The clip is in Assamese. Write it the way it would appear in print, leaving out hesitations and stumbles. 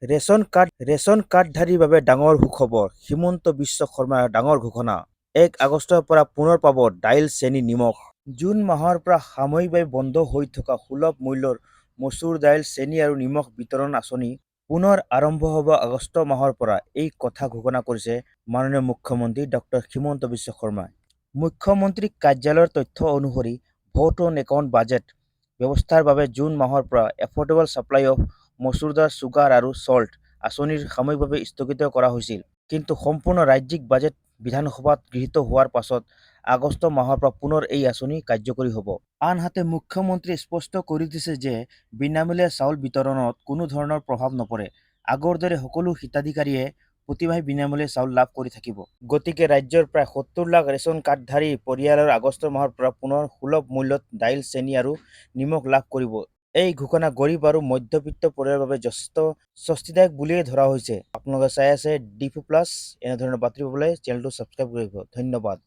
ৰেচন কাৰ্ডধাৰীৰ বাবে ডাঙৰ সুখবৰ। হিমন্ত বিশ্ব শৰ্মাৰ ডাঙৰ ঘোষণা। 1 আগষ্টৰ পৰা পুনৰ পাব দাইল, চেনি, নিমখ। জুন মাহৰ পৰা সাময়িকভাৱে বন্ধ হৈ থকা সুলভ মূল্যৰ মচুৰ দাইল, চেনি আৰু নিমখ বিতৰণ আঁচনি পুনৰ আৰম্ভ হ'ব আগষ্ট মাহৰ পৰা। এই কথা ঘোষণা কৰিছে মাননীয় মুখ্যমন্ত্ৰী ডক্টৰ হিমন্ত বিশ্ব শৰ্মাই। মুখ্যমন্ত্ৰী কাৰ্যালয়ৰ তথ্য অনুসৰি ভোট অন একাউণ্ট বাজেট ব্যৱস্থাৰ বাবে জুন মাহৰ পৰা এফৰ্ডেবল ছাপ্লাই অফ মচুৰ দাল, চুগাৰ আৰু সল্ট আঁচনিৰ সাময়িকভাৱে স্থগিত কৰা হৈছিল। কিন্তু সম্পূৰ্ণ ৰাজ্যিক বাজেট বিধানসভাত গৃহীত হোৱাৰ পাছত আগষ্ট মাহৰ পৰা পুনৰ এই আঁচনি কাৰ্যকৰী হ'ব। আনহাতে মুখ্যমন্ত্ৰীয়ে স্পষ্ট কৰি দিছে যে বিনামূলীয়া চাউল বিতৰণত কোনো ধৰণৰ প্ৰভাৱ নপৰে। আগৰ দৰে সকলো হিতাধিকাৰীয়ে প্ৰতিমাহে বিনামূলীয়া চাউল লাভ কৰি থাকিব। গতিকে ৰাজ্যৰ প্ৰায় ৭০ লাখ ৰেচন কাৰ্ডধাৰী পৰিয়ালৰ আগষ্ট মাহৰ পৰা পুনৰ সুলভ মূল্যত দাইল, চেনি আৰু নিমখ লাভ কৰিব। এই ঘোষণা গৰীব আৰু মধ্যবিত্ত পৰিয়ালৰ বাবে যথেষ্ট স্বস্তিদায়ক বুলিয়েই ধৰা হৈছে। আপোনালোকে চাই আছে D4+। এনেধৰণৰ বাতৰি পাবলৈ চেনেলটো ছাবস্ক্ৰাইব কৰিব। ধন্যবাদ।